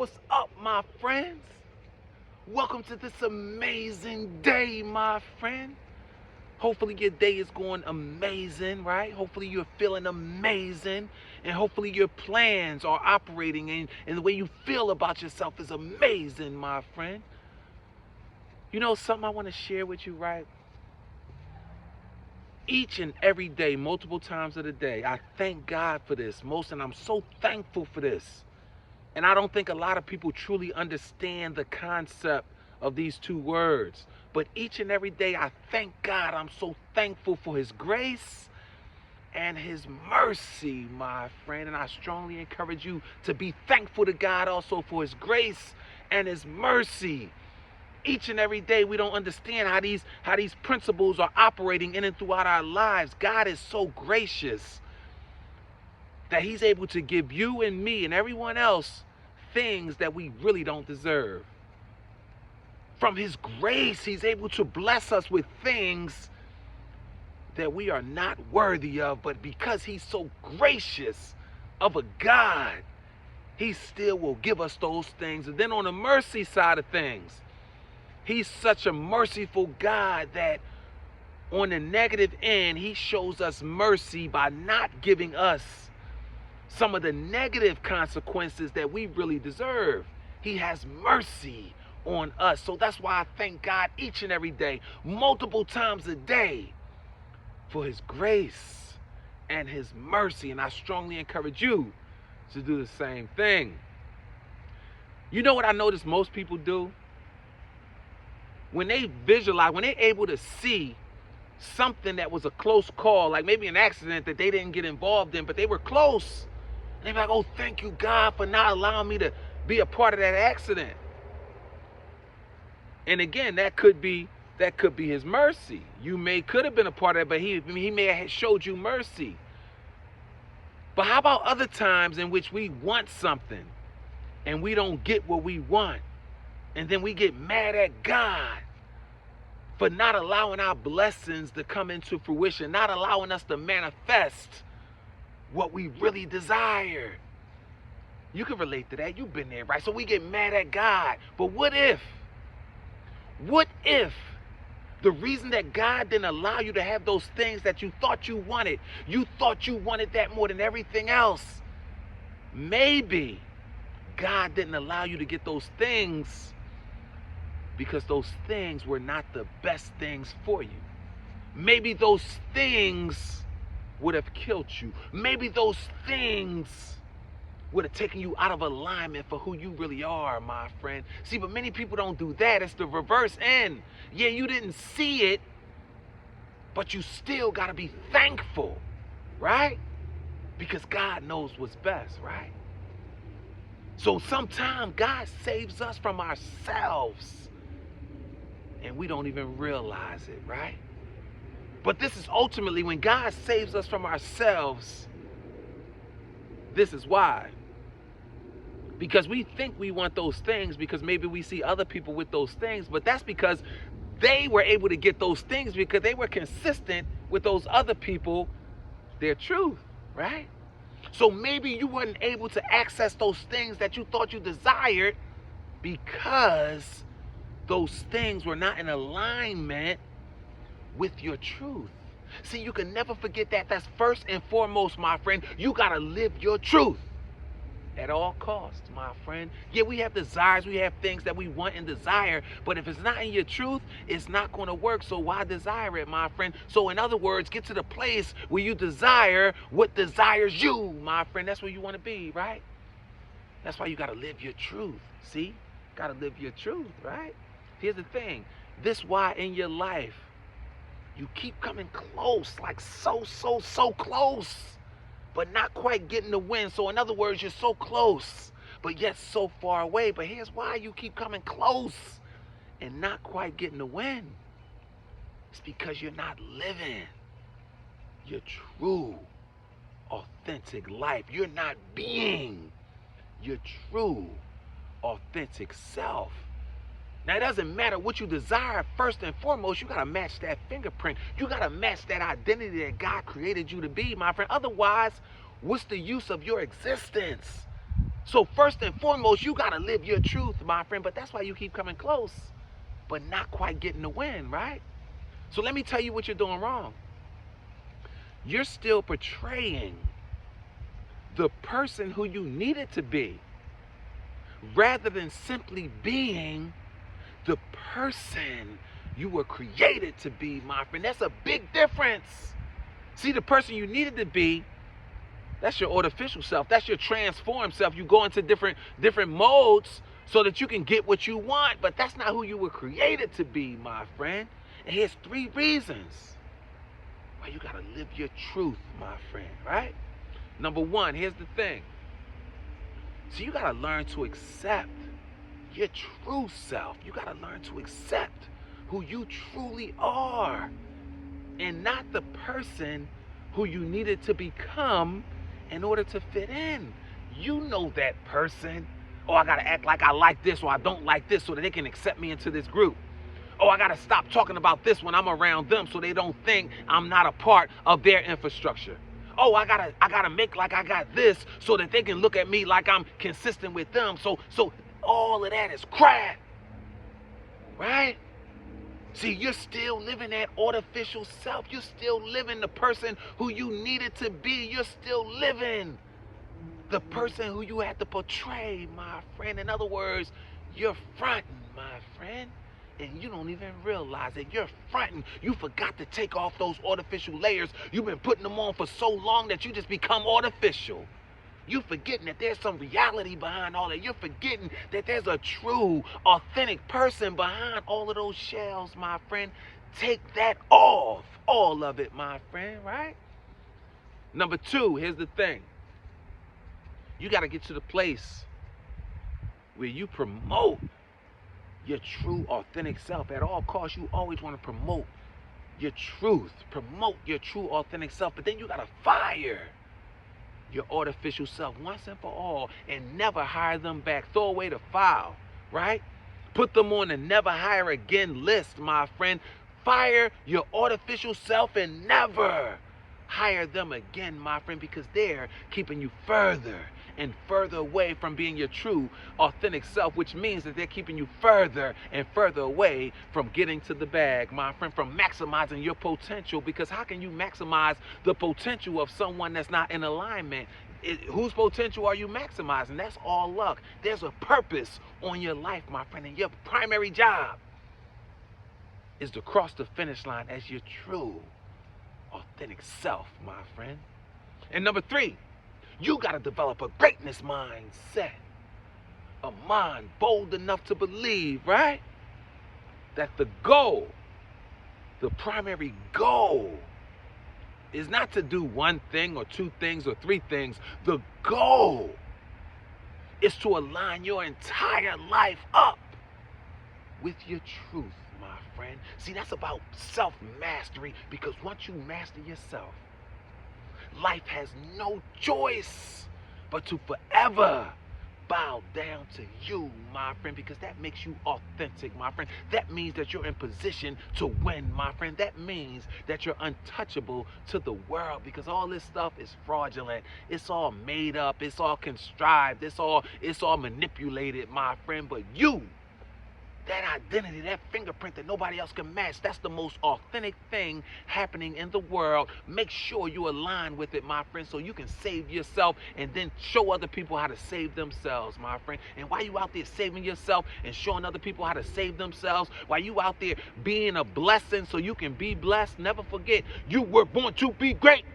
What's up, my friends? Welcome to this amazing day, my friend. Hopefully your day is going amazing, right? Hopefully you're feeling amazing, and hopefully your plans are operating, and the way you feel about yourself is amazing, my friend. You know something I want to share with you, right? Each and every day, multiple times of the day, I thank God for this and I'm so thankful for this. And I don't think a lot of people truly understand the concept of these two words. But each and every day, I thank God. I'm so thankful for His grace and His mercy, my friend. And I strongly encourage you to be thankful to God also for His grace and His mercy. Each and every day, we don't understand how these principles are operating in and throughout our lives. God is so gracious that He's able to give you and me and everyone else things that we really don't deserve. From His grace, He's able to bless us with things that we are not worthy of, but because He's so gracious of a God, He still will give us those things. And then on the mercy side of things, He's such a merciful God that on the negative end, He shows us mercy by not giving us some of the negative consequences that we really deserve. He has mercy on us. So that's why I thank God each and every day, multiple times a day, for His grace and His mercy. And I strongly encourage you to do the same thing. You know what I notice most people do? When they visualize, when they're able to see something that was a close call, like maybe an accident that they didn't get involved in, but they were close, and they're like, oh, thank you, God, for not allowing me to be a part of that accident. And again, that could be His mercy. You could have been a part of it, but He may have showed you mercy. But how about other times in which we want something and we don't get what we want, and then we get mad at God for not allowing our blessings to come into fruition, not allowing us to manifest what we really desire? You can relate to that. You've been there, right? So we get mad at God. But what if the reason that God didn't allow you to have those things that you thought you wanted that more than everything else? Maybe God didn't allow you to get those things because those things were not the best things for you. Maybe those things would have killed you. Maybe those things would have taken you out of alignment for who you really are, my friend. See, but many people don't do that. It's the reverse end. Yeah, you didn't see it, but you still got to be thankful, right? Because God knows what's best, right? So sometimes God saves us from ourselves, and we don't even realize it, right? But this is ultimately when God saves us from ourselves. This is why. Because we think we want those things because maybe we see other people with those things, but that's because they were able to get those things because they were consistent with those other people, their truth, right? So maybe you weren't able to access those things that you thought you desired because those things were not in alignment with your truth. See, you can never forget that. That's first and foremost, my friend. You got to live your truth at all costs, my friend. Yeah, we have desires. We have things that we want and desire. But if it's not in your truth, it's not going to work. So why desire it, my friend? So in other words, get to the place where you desire what desires you, my friend. That's where you want to be, right? That's why you got to live your truth. See? Got to live your truth, right? Here's the thing. This why in your life, you keep coming close, like so close, but not quite getting the win. So in other words, you're so close, but yet so far away. But here's why you keep coming close and not quite getting the win. It's because you're not living your true, authentic life. You're not being your true, authentic self. Now, it doesn't matter what you desire. First and foremost, you got to match that fingerprint. You got to match that identity that God created you to be, my friend. Otherwise, what's the use of your existence? So first and foremost, you got to live your truth, my friend. But that's why you keep coming close, but not quite getting the win, right? So let me tell you what you're doing wrong. You're still portraying the person who you needed to be, rather than simply being the person you were created to be, my friend. That's a big difference. See, the person you needed to be, that's your artificial self. That's your transformed self. You go into different modes so that you can get what you want, but that's not who you were created to be, my friend. And here's 3 reasons why you gotta live your truth, my friend, right? Number 1, here's the thing. So you gotta learn to accept your true self. You gotta learn to accept who you truly are, and not the person who you needed to become in order to fit in. You know that person. Oh, I gotta act like I like this or I don't like this so that they can accept me into this group. Oh, I gotta stop talking about this when I'm around them so they don't think I'm not a part of their infrastructure. Oh, I gotta make like I got this so that they can look at me like I'm consistent with them. So all of that is crap, right? See, you're still living that artificial self. You're still living the person who you needed to be. You're still living the person who you had to portray, my friend. In other words, you're fronting, my friend, and you don't even realize it. You're fronting. You forgot to take off those artificial layers. You've been putting them on for so long that you just become artificial. You're forgetting that there's some reality behind all that. You're forgetting that there's a true, authentic person behind all of those shells, my friend. Take that off. All of it, my friend, right? Number 2, here's the thing. You got to get to the place where you promote your true, authentic self. At all costs, you always want to promote your truth. Promote your true, authentic self. But then you got to fire your artificial self once and for all, and never hire them back. Throw away the file, right? Put them on the never hire again list, my friend. Fire your artificial self and never hire them again, my friend, because they're keeping you further and further away from being your true, authentic self, which means that they're keeping you further and further away from getting to the bag, my friend, from maximizing your potential. Because how can you maximize the potential of someone that's not in alignment? Whose potential are you maximizing? That's all luck. There's a purpose on your life, my friend, and your primary job is to cross the finish line as your true, authentic self, my friend. And number 3, you got to develop a greatness mindset. A mind bold enough to believe, right, that the goal, the primary goal, is not to do 1 thing or 2 things or 3 things. The goal is to align your entire life up with your truth, my friend. See, that's about self-mastery, because once you master yourself, life has no choice but to forever bow down to you, my friend, because that makes you authentic, my friend. That means that you're in position to win, my friend. That means that you're untouchable to the world, because all this stuff is fraudulent. It's all made up. It's all contrived. It's all manipulated, my friend. But you, that identity, that fingerprint that nobody else can match, that's the most authentic thing happening in the world. Make sure you align with it, my friend, so you can save yourself and then show other people how to save themselves, my friend. And while you out there saving yourself and showing other people how to save themselves, while you out there being a blessing so you can be blessed, never forget, you were born to be great.